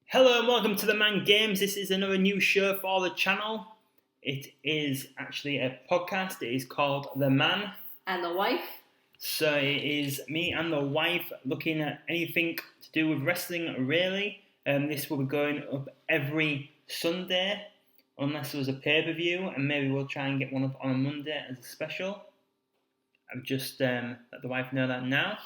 Hello and welcome to TheMan Games. This is another new show for the channel. It is actually a podcast. It is called The Man and the Wife. So it is me and the wife looking at anything to do with wrestling, really. This will be going up every Sunday, unless there was a pay-per-view, and maybe we'll try and get one up on a Monday as a special. I've just let the wife know that now.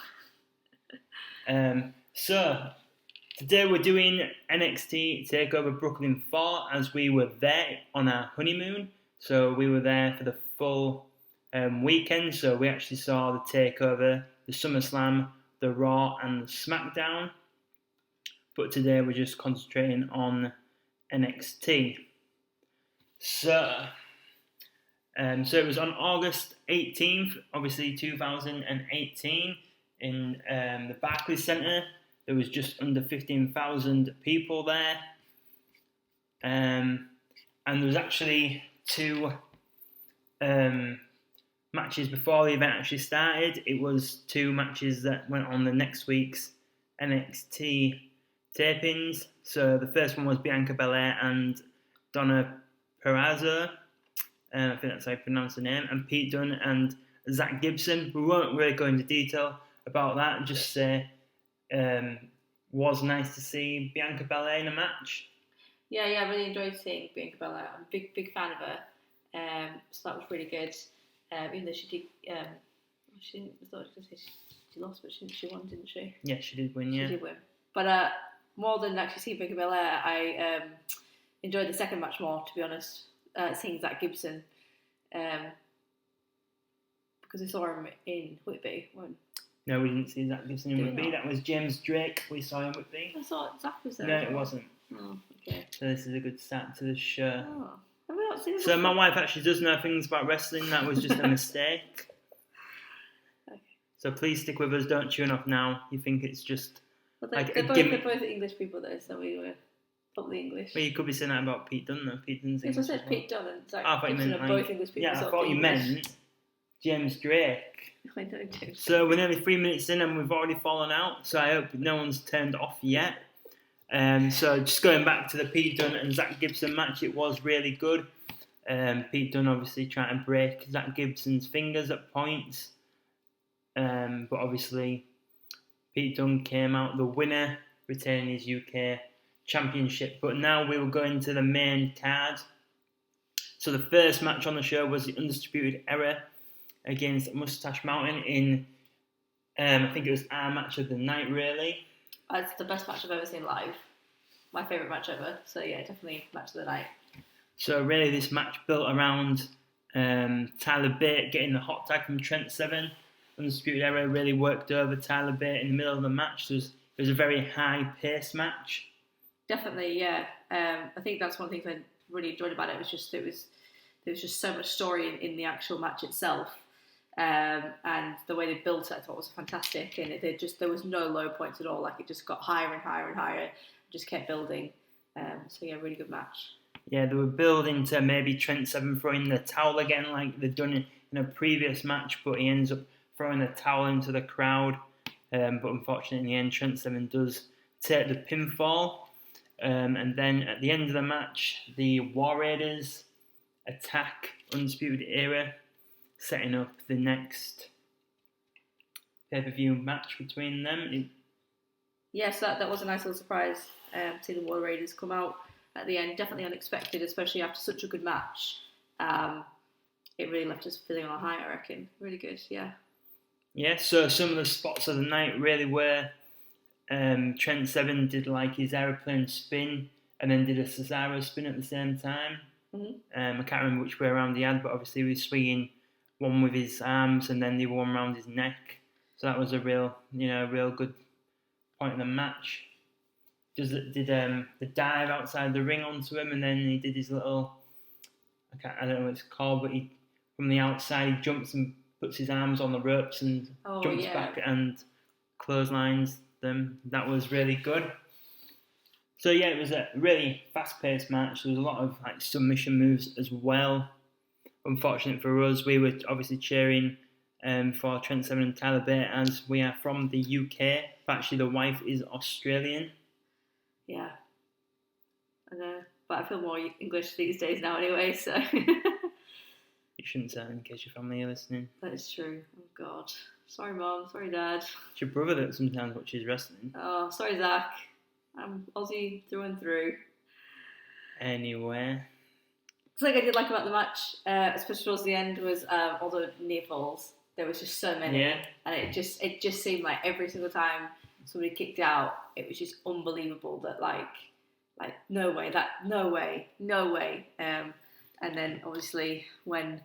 Today we're doing NXT Takeover Brooklyn 4 as we were there on our honeymoon. So we were there for the full weekend. So we actually saw the Takeover, the SummerSlam, the Raw and the SmackDown. But today we're just concentrating on NXT. So it was on August 18th, obviously 2018, in the Barclays Centre. There was just under 15,000 people there. And there was actually two matches before the event actually started. It was two matches that went on the next week's NXT tapings. So the first one was Bianca Belair and Donna Purrazzo. I think that's how you pronounce the name. And Pete Dunne and Zach Gibson. We won't really go into detail about that. Just say... was nice to see Bianca Belair in a match. Yeah, I really enjoyed seeing Bianca Belair. I'm a big fan of her. So that was really good. Even though she did, she didn't. I thought she lost, but she won, didn't she? Yeah, she did win. Yeah, she did win. But more than actually seeing Bianca Belair, I enjoyed the second match more. To be honest, seeing Zach Gibson, because I saw him in Whitby when. No, we didn't see Zach Gibson in Whitby. That was James Drake we saw in Whitby. I thought Zach was there. No, it wasn't. Oh, okay. So this is a good start to the show. Oh, have we not seen it so my wife actually does know things about wrestling. That was just a mistake. Okay. So please stick with us. Don't tune off now. You think it's just they're a gimmick. They're both English people though, so we were probably English. Well, you could be saying that about Pete Dunne though. Pete Dunne's English. Yes, I said Pete Dunne and Zach Gibson are both English people. Yeah, I thought you meant James Drake. I know, James. So we're nearly 3 minutes in and we've already fallen out. So I hope no one's turned off yet. So just going back to the Pete Dunne and Zach Gibson match, it was really good. Pete Dunne obviously trying to break Zach Gibson's fingers at points. But obviously Pete Dunne came out the winner, retaining his UK championship. But now we will go into the main card. So the first match on the show was the Undisputed Era against Mustache Mountain in, I think it was our match of the night, really. It's the best match I've ever seen live. My favourite match ever. So yeah, definitely match of the night. So really this match built around Tyler Bate getting the hot tag from Trent Seven. Undisputed Era really worked over Tyler Bate in the middle of the match. It was a very high-paced match. Definitely, yeah. I think that's one of the things I really enjoyed about it. There was just so much story in the actual match itself. And the way they built it, I thought was fantastic. And there was no low points at all. Like it just got higher and higher and higher. Just kept building. So yeah, really good match. Yeah, they were building to maybe Trent Seven throwing the towel again, like they'd done in a previous match. But he ends up throwing the towel into the crowd. But unfortunately, in the end, Trent Seven does take the pinfall. And then at the end of the match, the War Raiders attack Undisputed Era, setting up the next pay-per-view match between them. Yes, that was a nice little surprise to see the War Raiders come out at the end. Definitely unexpected, especially after such a good match. It really left us feeling on a high, I reckon. Really good, yeah. Yeah, so some of the spots of the night really were Trent Seven did like his aeroplane spin and then did a Cesaro spin at the same time. Mm-hmm. I can't remember which way around he had, but obviously he was swinging one with his arms and then the other one around his neck. So that was a real good point of the match. Did the dive outside the ring onto him, and then he did his little, I don't know what it's called, but from the outside he jumps and puts his arms on the ropes and jumps back and clotheslines them. That was really good. So yeah, it was a really fast-paced match. There was a lot of submission moves as well. Unfortunate for us, we were obviously cheering for Trent Seven and Tyler Bate, as we are from the UK. But actually, the wife is Australian. Yeah. I know, but I feel more English these days now anyway, so. You shouldn't say that in case your family are listening. That is true. Oh, God. Sorry, Mum. Sorry, Dad. It's your brother that sometimes watches wrestling. Oh, sorry, Zach. I'm Aussie through and through. Anyway. Something I did like about the match, especially towards the end, was all the near falls. There was just so many, and it just seemed like every single time somebody kicked out, it was just unbelievable. That like no way, no way. And then obviously when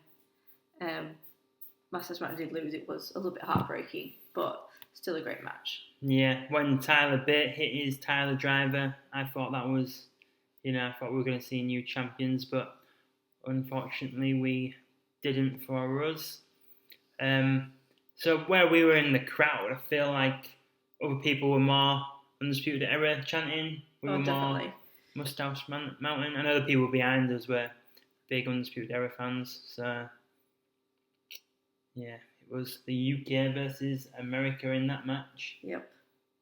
Mustache did lose, it was a little bit heartbreaking, but still a great match. Yeah, when Tyler Bate hit his Tyler Driver, I thought that was, I thought we were going to see new champions, but unfortunately we didn't for us. So where we were in the crowd, I feel like other people were more Undisputed Era chanting. We were definitely. More Mustache Mountain, and other people behind us were big Undisputed Era fans. So yeah, it was the UK versus America in that match. Yep,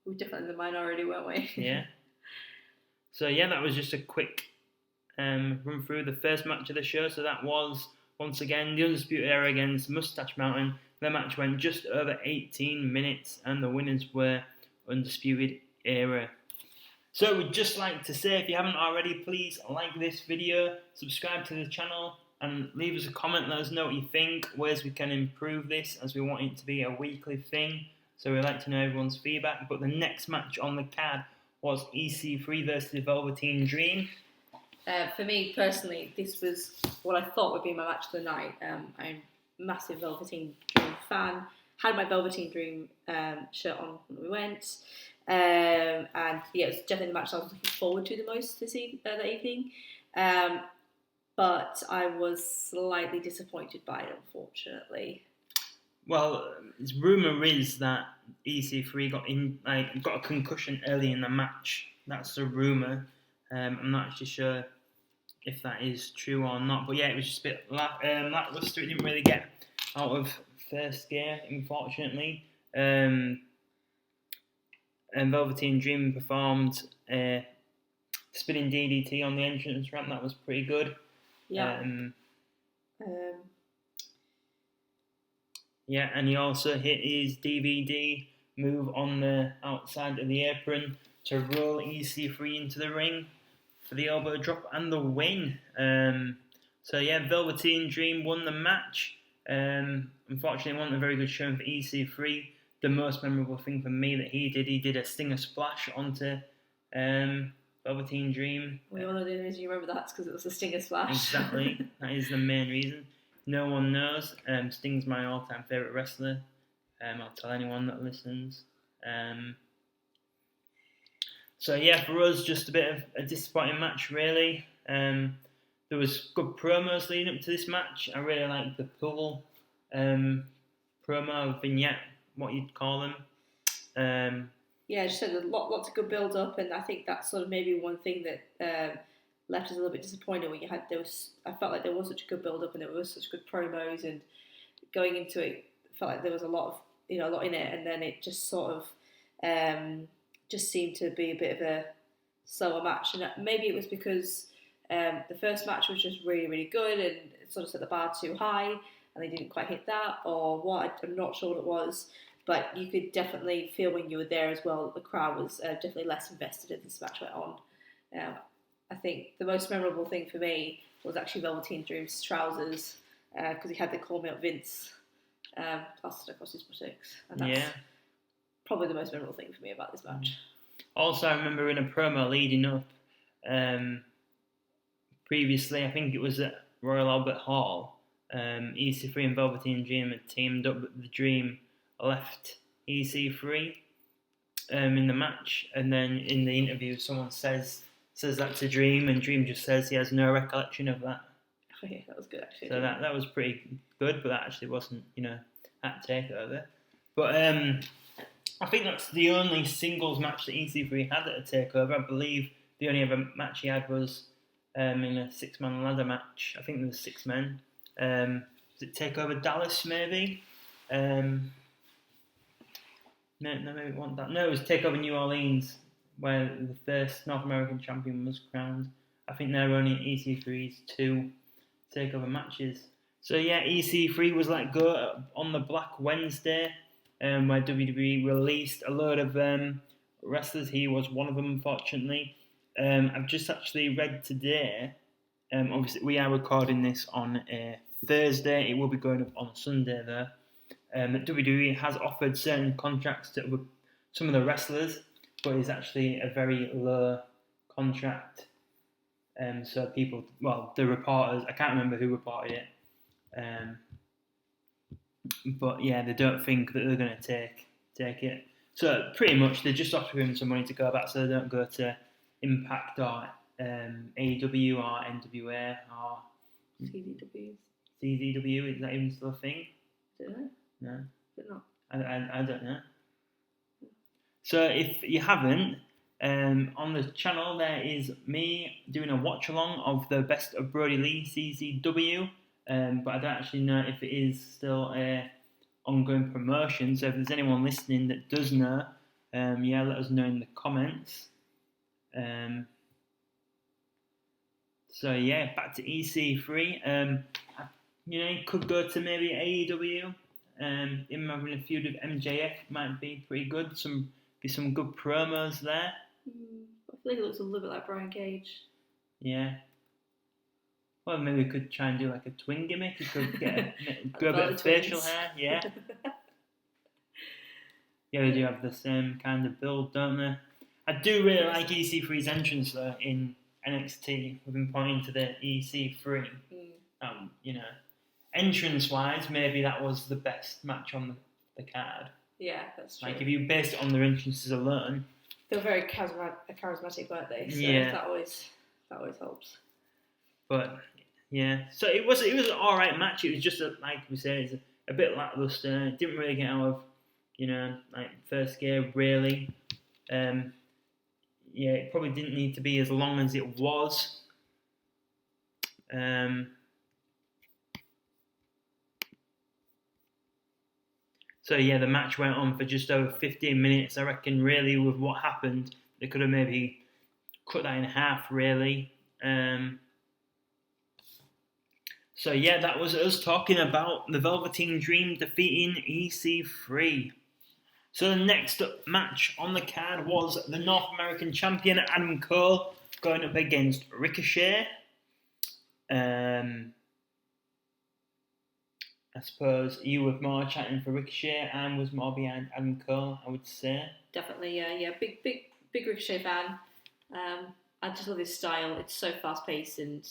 we were definitely the minority, weren't we? Yeah. So yeah, that was just a quick run through the first match of the show. So that was once again the Undisputed Era against Mustache Mountain. The match went just over 18 minutes, and the winners were Undisputed Era. So we'd just like to say, if you haven't already, please like this video, subscribe to the channel, and leave us a comment. Let us know what you think, ways we can improve this, as we want it to be a weekly thing. So we'd like to know everyone's feedback. But the next match on the card was EC3 versus Velveteen Dream. For me personally, this was what I thought would be my match of the night. I'm a massive Velveteen Dream fan. Had my Velveteen Dream shirt on when we went. And yeah, it was definitely the match I was looking forward to the most that evening. But I was slightly disappointed by it, unfortunately. Well, rumour is that EC3 got a concussion early in the match. That's the rumour. I'm not actually sure if that is true or not. But yeah, it was just a bit lackluster. It didn't really get out of first gear, unfortunately. And Velveteen Dream performed a spinning DDT on the entrance ramp. That was pretty good. Yeah. Yeah, and he also hit his DVD move on the outside of the apron to roll EC3 into the ring for the elbow drop and the win. So yeah, Velveteen Dream won the match. Unfortunately, it wasn't a very good showing for EC3. The most memorable thing for me that he did a Stinger Splash onto Velveteen Dream. We all know the reason you remember that's because it was a Stinger Splash. Exactly, that is the main reason. No one knows. Sting's my all-time favourite wrestler. I'll tell anyone that listens. So yeah, for us, just a bit of a disappointing match, really. There was good promos leading up to this match. I really liked the pull promo, vignette, what you'd call them. Yeah, just said lots of good build up, and I think that's sort of maybe one thing that left us a little bit disappointed when I felt like there was such a good build up and there was such good promos, and going into it, felt like there was a lot in it, and then it just sort of just seemed to be a bit of a slower match, and maybe it was because the first match was just really, really good and it sort of set the bar too high and they didn't quite hit that, or what, I'm not sure what it was. But you could definitely feel when you were there as well that the crowd was definitely less invested as this match went on. I think the most memorable thing for me was actually Velveteen Dream's trousers, because he had the Call Me Up Vince plastered across his buttocks. And that's probably the most memorable thing for me about this match. Also, I remember in a promo leading up, previously, I think it was at Royal Albert Hall, EC3 and Velveteen Dream had teamed up, but the Dream left EC3 in the match, and then in the interview someone says that to Dream, and Dream just says he has no recollection of that. Oh yeah, that was good actually. So that was pretty good, but that actually wasn't, at TakeOver. But I think that's the only singles match that EC3 had at a TakeOver. I believe the only other match he had was in a 6-man ladder match. I think there was 6 men. Was it TakeOver Dallas maybe? No, maybe it wasn't that. No, it was TakeOver New Orleans, where the first North American champion was crowned. I think they're only EC3's 2 takeover matches. So yeah, EC3 was let go on the Black Wednesday, where WWE released a load of wrestlers. He was one of them, unfortunately. I've just actually read today. Obviously, we are recording this on a Thursday. It will be going up on Sunday, though. WWE has offered certain contracts to some of the wrestlers, but it's actually a very low contract. So people, the reporters, I can't remember who reported it, but yeah, they don't think that they're going to take it. So pretty much they're just offering him some money to go back, so they don't go to Impact or AEW or NWA or CZW. Is that even still a thing? Don't know. No. But not. I don't know. So if you haven't, on the channel there is me doing a watch along of the Best of Brody Lee CZW, but I don't actually know if it is still a ongoing promotion. So if there's anyone listening that does know, let us know in the comments. So yeah, back to EC3. He could go to maybe AEW. Him having a feud with MJF might be pretty good. Some good promos there. I feel like it looks a little bit like Brian Cage. Yeah. Well, maybe we could try and do like a twin gimmick. We could grow a bit of facial hair. Yeah. Yeah, they do have the same kind of build, don't they? I do really like EC3's entrance though in NXT. We've been pointing to the EC3. Entrance-wise, maybe that was the best match on the card. Yeah, that's true. Like, if you based it on their entrances alone. They were very charismatic, weren't they? So that always helps. But, yeah. So it was an alright match. It was just, like we said, it's a bit lackluster. It didn't really get out of, first gear, really. It probably didn't need to be as long as it was. So yeah, the match went on for just over 15 minutes. I reckon really with what happened, they could have maybe cut that in half really. So yeah, that was us talking about the Velveteen Dream defeating EC3. So the next match on the card was the North American champion Adam Cole going up against Ricochet. I suppose you were more chatting for Ricochet and was more behind Adam Cole, I would say. Definitely, yeah. Big Ricochet fan. I just love his style. It's so fast paced and,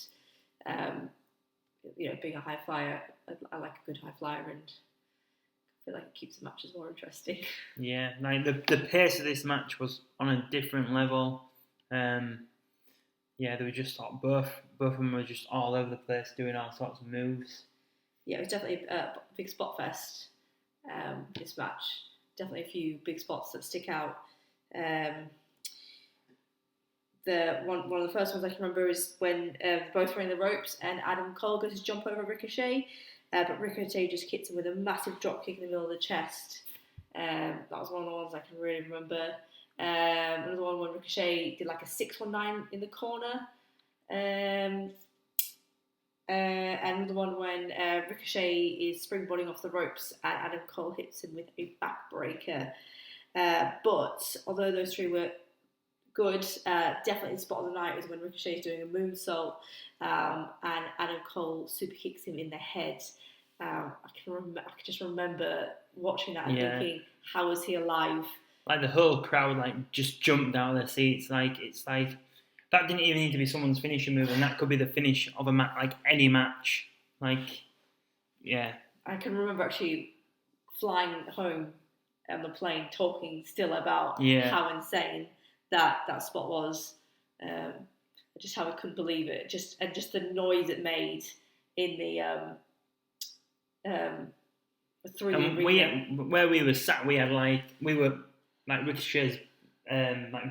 being a high flyer, I like a good high flyer and I feel like it keeps the matches more interesting. Yeah, like the pace of this match was on a different level. They were just both of them were just all over the place doing all sorts of moves. Yeah, it was definitely a big spot fest, this match. Definitely a few big spots that stick out. One of the first ones I can remember is when both were in the ropes and Adam Cole goes to jump over Ricochet, but Ricochet just hits him with a massive drop kick in the middle of the chest. That was one of the ones I can really remember. Another one when Ricochet did like a 619 in the corner. And the one when Ricochet is springboarding off the ropes and Adam Cole hits him with a backbreaker. But although those three were good, definitely the spot of the night was when Ricochet is doing a moonsault and Adam Cole super kicks him in the head. I can just remember watching that and thinking, how is he alive? Like the whole crowd just jumped out of their seats. It's like that didn't even need to be someone's finishing move, and that could be the finish of a match, like any match. Yeah. I can remember actually flying home on the plane, talking still about how insane that spot was. Just how I couldn't believe it. Just the noise it made in the 3D arena. Where we were sat, we were Ricochet's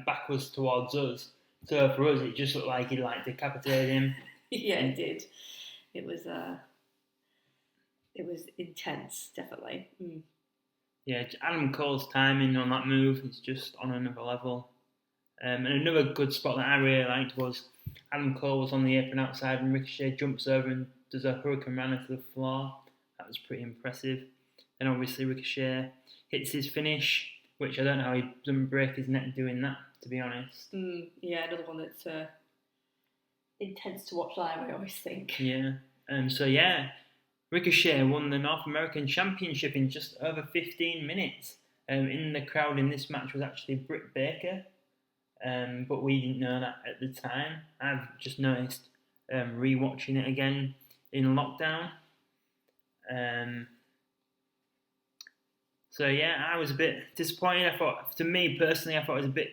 back was towards us. So for us, it just looked like he decapitated him. Yeah, it did. It was intense, definitely. Mm. Yeah, Adam Cole's timing on that move is just on another level. And another good spot that I really liked was Adam Cole was on the apron outside, and Ricochet jumps over and does a Hurricane Rana to the floor. That was pretty impressive. Then obviously Ricochet hits his finish, which I don't know how he doesn't break his neck doing that, to be honest. Yeah, another one that's intense to watch live, I always think. Yeah. Ricochet won the North American Championship in just over 15 minutes. In the crowd in this match was actually Britt Baker, but we didn't know that at the time. I've just noticed re-watching it again in lockdown. I was a bit disappointed. I thought it was a bit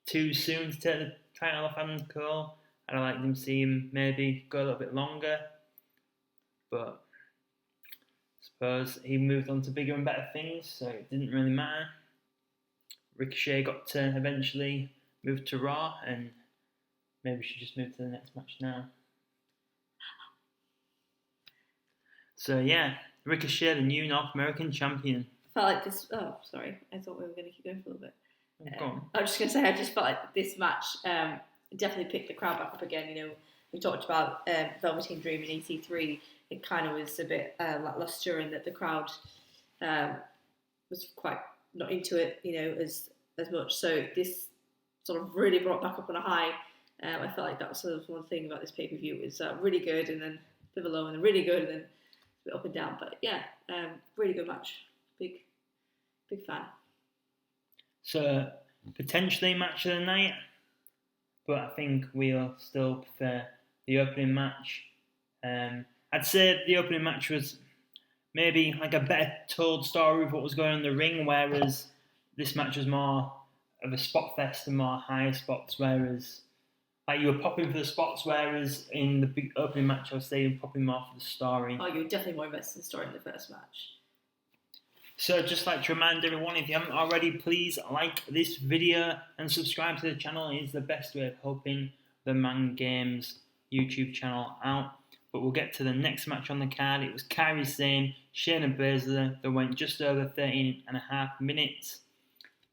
too soon to take the title off Adam Cole. I'd like them to see him maybe go a little bit longer, but I suppose he moved on to bigger and better things, so it didn't really matter. Ricochet got to eventually move to Raw, and maybe we should just move to the next match now. So yeah, Ricochet, the new North American champion. I felt like this. Oh, sorry. I thought we were going to keep going for a little bit. Go on. I was just going to say, I just felt like this match definitely picked the crowd back up again. You know, we talked about Velveteen Dream in EC3. It kind of was a bit lackluster, and that the crowd was quite not into it, you know, as much. So this sort of really brought back up on a high. I felt like that was sort of one thing about this pay-per-view. It was really good, and then a bit low, and then really good, and then a bit up and down. But yeah, really good match. Big fan. So potentially match of the night, but I think we'll still prefer the opening match. I'd say the opening match was maybe like a better told story of what was going on in the ring, whereas this match was more of a spot fest and more higher spots, whereas like you were popping for the spots, whereas in the big opening match I would say you were popping more for the story. Oh, you were definitely more invested in the story in the first match. So I'd just like to remind everyone, if you haven't already, please like this video and subscribe to the channel. It is the best way of helping the TheMan Games YouTube channel out. But we'll get to the next match on the card. It was Kairi Sane, Shayna Baszler, that went just over 13.5 minutes.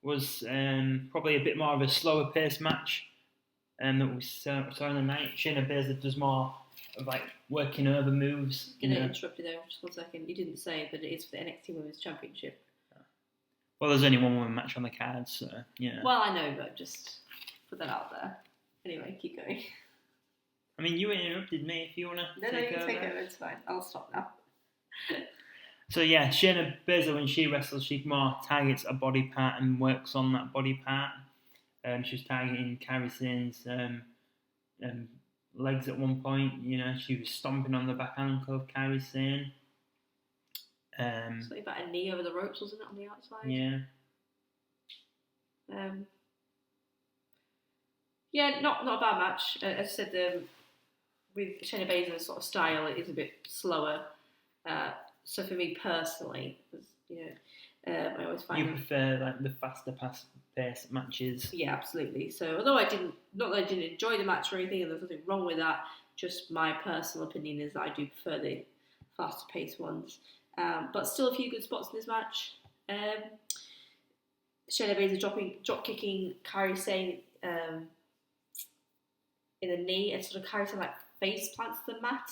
Was probably a bit more of a slower paced match that we saw on the night. Shayna Baszler does more of like working over moves. I'm going to interrupt you there just 1 second. You didn't say, but it is for the NXT Women's Championship. Well, there's only one woman match on the card, so yeah. Well, I know, but just put that out there. Anyway, keep going. I mean, you interrupted me. If you want to take over. No, take over. It's fine. I'll stop now. So yeah, Shayna Baszler, when she wrestles, she more targets a body part and works on that body part. She was targeting Kairi Sane's legs at one point. You know, she was stomping on the back ankle of Kairi Sane. Something about a knee over the ropes, wasn't it, on the outside? Yeah. Yeah, not a bad match. As I said, with Shayna Baszler's sort of style, it is a bit slower. So for me personally, I always find you prefer like the faster paced matches. Yeah, absolutely. So although not that I didn't enjoy the match or anything, and there's nothing wrong with that, just my personal opinion is that I do prefer the faster paced ones. But still a few good spots in this match. Shayna Baszler drop kicking Kairi Sane in the knee, and sort of Kairi Sane like face plants the mat.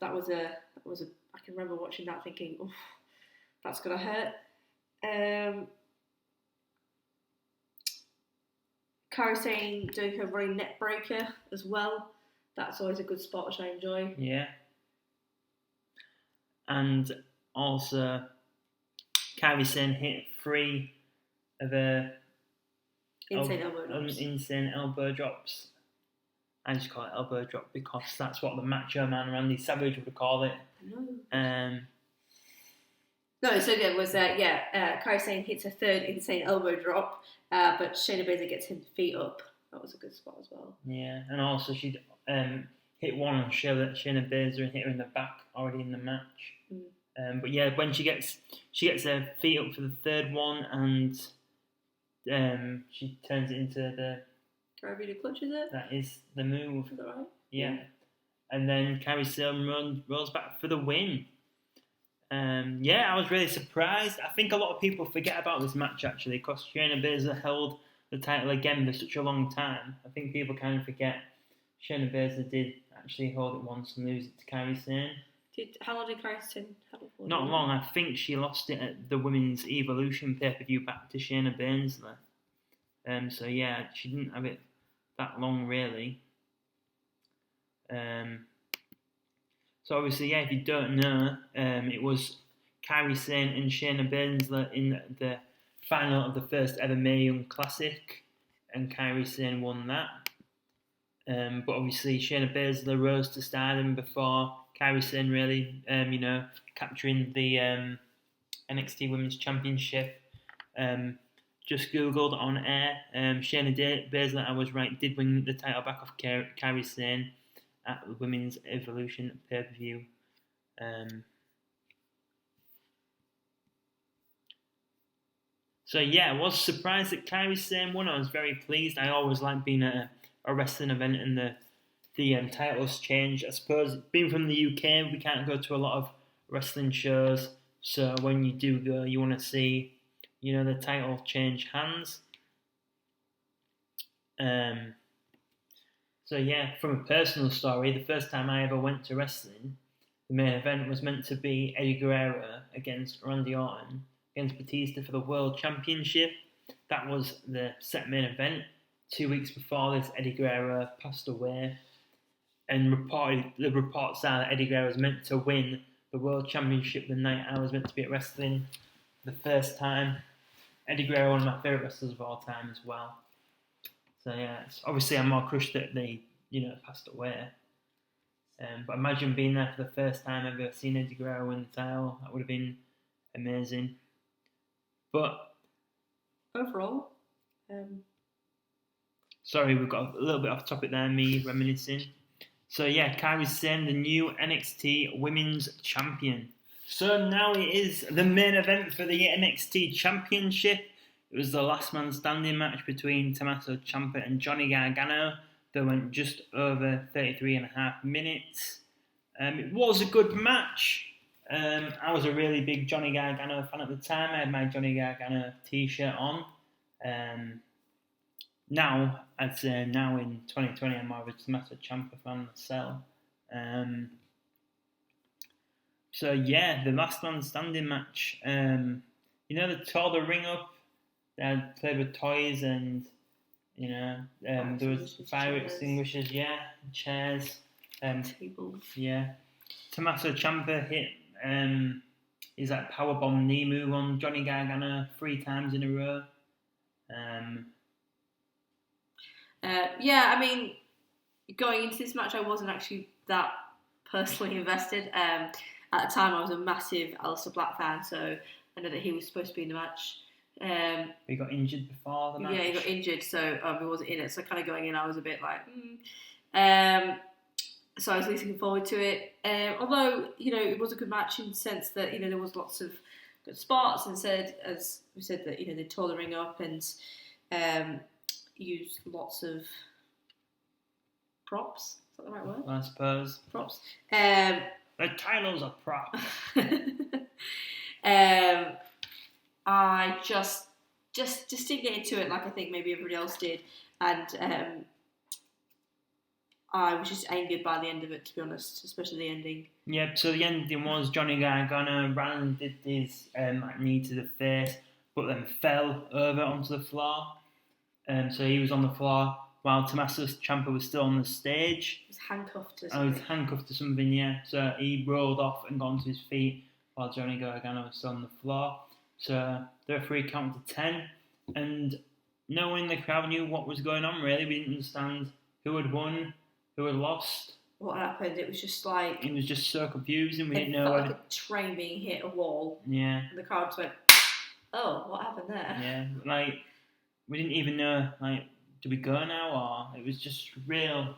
That was a. I can remember watching that thinking, "Oh, that's gonna hurt." Kairi Sane doing her running neck breaker as well. That's always a good spot which I enjoy. Yeah. And also, Kairi Sane hit 3 of her insane elbow drops. I just call it elbow drop because that's what the Macho Man Randy Savage would call it. No, so it was Kairi Sane hits a 3rd insane elbow drop, but Shayna Baszler gets her feet up. That was a good spot as well. Yeah, and also she'd hit one on Shayna Baszler and hit her in the back already in the match. But yeah, when she gets her feet up for the 3rd one, and she turns it into the Carabiner clutch, is it? That is the move. Is that right? Yeah. And then Kairi Sane rolls back for the win. I was really surprised. I think a lot of people forget about this match actually because Shayna Baszler held the title again for such a long time. I think people kind of forget Shayna Baszler did actually hold it once and lose it to Kairi Sane. How long did Kairi Sane have it for? Not long. I think she lost it at the Women's Evolution pay-per-view back to Shayna Baszler. So yeah, she didn't have it that long really. So obviously, yeah, if you don't know, it was Kairi Sane and Shayna Baszler in the final of the first ever Mae Young Classic, and Kairi Sane won that. But obviously, Shayna Baszler rose to stardom before Kairi Sane really, capturing the NXT Women's Championship. Just googled on air. Shayna Baszler, I was right, did win the title back off Kairi Sane at the Women's Evolution pay-per-view. So yeah, I was surprised that Kairi Sane won. I was very pleased. I always like being at a wrestling event and the titles change. I suppose being from the UK, we can't go to a lot of wrestling shows. So when you do go, you want to see, the title change hands. So yeah, from a personal story, the first time I ever went to wrestling, the main event was meant to be Eddie Guerrero against Randy Orton against Batista for the World Championship. That was the set main event. 2 weeks before this, Eddie Guerrero passed away, and the reports are that Eddie Guerrero was meant to win the World Championship the night I was meant to be at wrestling the first time. Eddie Guerrero, one of my favourite wrestlers of all time as well. So yeah, obviously I'm more crushed that they, passed away. But imagine being there for the first time I've ever seen Eddie Guerrero win the title. That would have been amazing. But overall, sorry, we've got a little bit off topic there, me reminiscing. So yeah, Kairi Sane, the new NXT Women's Champion. So now it is the main event for the NXT Championship. It was the last man standing match between Tommaso Ciampa and Johnny Gargano. They went just over 33.5 minutes. It was a good match. I was a really big Johnny Gargano fan at the time. I had my Johnny Gargano t-shirt on. Now, I'd say now in 2020, I'm more of a Tommaso Ciampa fan myself. So yeah, the last man standing match. They tore the ring up. They played with toys and, there was fire extinguishers, chairs. Tables. Yeah. Tommaso Ciampa hit his powerbomb knee move on Johnny Gargano 3 times in a row. Going into this match, I wasn't actually that personally invested. At the time, I was a massive Aleister Black fan, so I know that he was supposed to be in the match. He got injured before the match. Yeah, he got injured, so he wasn't in it. So kind of going in, I was a bit like, So I was looking forward to it. Although, it was a good match in the sense that, there was lots of good spots, and as we said, that, they tore the ring up and used lots of props. Is that the right word? I suppose. Props. The titles are props. I just didn't get into it like I think maybe everybody else did, and I was just angered by the end of it, to be honest, especially the ending. Yeah, so the ending was Johnny Gargano ran and did his knee to the face, but then fell over onto the floor. So he was on the floor while Tommaso Ciampa was still on the stage. He was handcuffed to something. He was handcuffed to something, yeah. So he rolled off and got onto his feet while Johnny Gargano was still on the floor. So the referee counted to 10, and no one in the crowd knew what was going on, really. We didn't understand who had won, who had lost. What happened? It was just like... It was just so confusing. We didn't know... It felt like a train being hit a wall. Yeah. And the crowd just went, oh, what happened there? Yeah, we didn't even know, do we go now? Or it was just real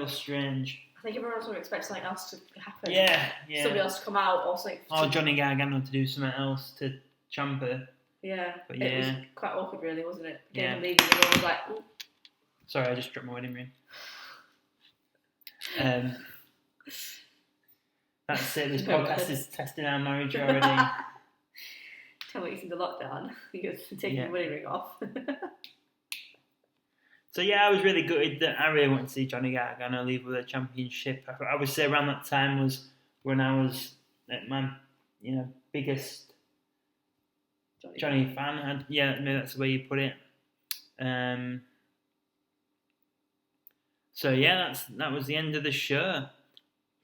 strange. I think everyone was going to expect something else to happen. Yeah. Somebody else to come out or something. Or Johnny Gargano to do something else to Ciampa. Yeah. But it was quite awkward, really, wasn't it? Yeah. Leaving, everyone was like, ooh. Sorry, I just dropped my wedding ring. That's it. This podcast is testing our marriage already. Tell me it's in the lockdown. You're taking the wedding ring off. So yeah, I was really gutted that I really wanted to see Johnny Gargano leave with a championship. I would say around that time was when I was at my, biggest Johnny fan. Maybe that's the way you put it. So yeah, that was the end of the show.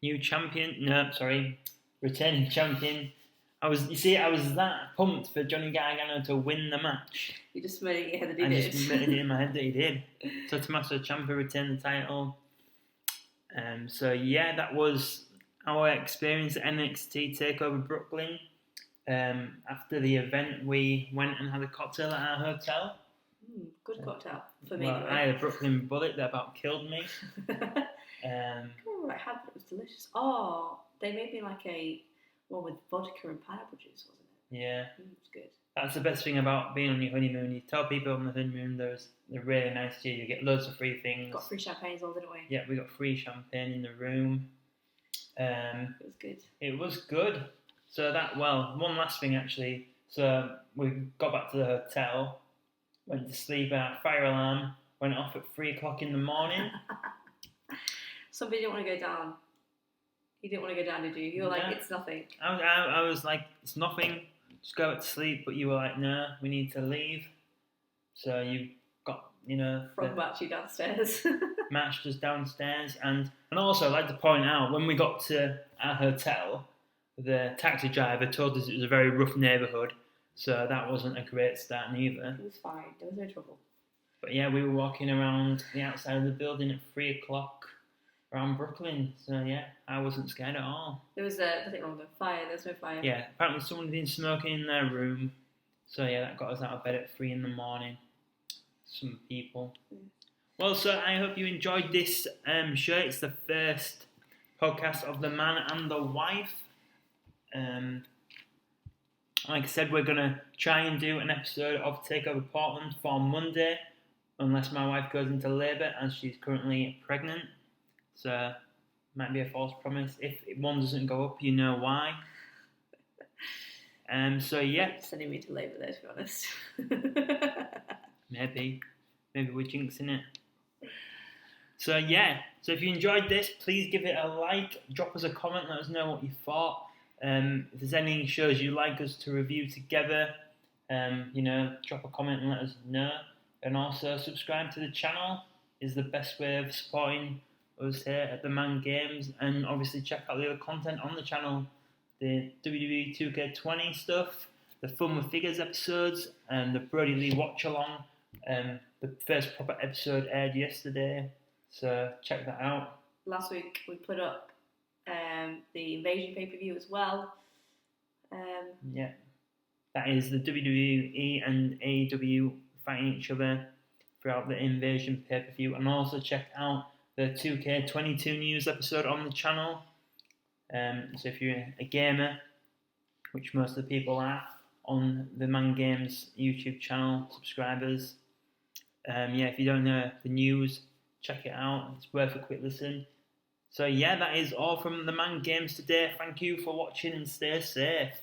New champion? No, sorry, returning champion. I was that pumped for Johnny Gargano to win the match. You just made it in your head that he did. I just made it in my head that he did. So Tomaschka Ciampa retained the title. So yeah, that was our experience at NXT Takeover Brooklyn. After the event, we went and had a cocktail at our hotel. Good cocktail for me. Well, I had a Brooklyn Bullet that about killed me. I had that. It was delicious. Oh, they made me like a one with vodka and pineapple juice, wasn't it? Yeah. It was good. That's the best thing about being on your honeymoon. You tell people on the honeymoon they're really nice to you. You get loads of free things. Got free champagne as well, didn't we? Yeah, we got free champagne in the room. It was good. It was good. So one last thing actually. So we got back to the hotel, went to sleep, and our fire alarm went off at 3 o'clock in the morning. Somebody didn't want to go down. You didn't want to go down, did you? You were like, it's nothing. I was like, it's nothing. Just go back to sleep. But you were like, no, we need to leave. So you got, Frog match you downstairs. Matched us downstairs. And also, I'd like to point out, when we got to our hotel, the taxi driver told us it was a very rough neighbourhood. So that wasn't a great start neither. It was fine. There was no trouble. But yeah, we were walking around the outside of the building at 3 o'clock around Brooklyn. So yeah, I wasn't scared at all. There was nothing wrong with the fire. There was no fire. Yeah, apparently someone had been smoking in their room. So yeah, that got us out of bed at 3 in the morning. Some people. Well, so I hope you enjoyed this show. It's the first podcast of The Man and the Wife. Like I said, we're going to try and do an episode of Takeover Portland for Monday, unless my wife goes into labour, as she's currently pregnant. So, might be a false promise. If one doesn't go up, you know why. So, yeah. Sending me to labour there, to be honest. Maybe we're jinxing it. So, yeah. So, if you enjoyed this, please give it a like. Drop us a comment. Let us know what you thought. If there's any shows you'd like us to review together, drop a comment and let us know. And also subscribe to the channel is the best way of supporting us here at TheMan Games. And obviously check out the other content on the channel, the WWE 2K20 stuff, the Fun with Figures episodes, and the Brody Lee watch along. The first proper episode aired yesterday, so check that out. Last week we put up the Invasion pay-per-view as well. Yeah, that is the WWE and AEW fighting each other throughout the Invasion pay-per-view. And also check out the 2K22 news episode on the channel. So if you're a gamer, which most of the people are, on the Man Games YouTube channel, subscribers. If you don't know the news, check it out. It's worth a quick listen. So yeah, that is all from the Man Games today. Thank you for watching and stay safe.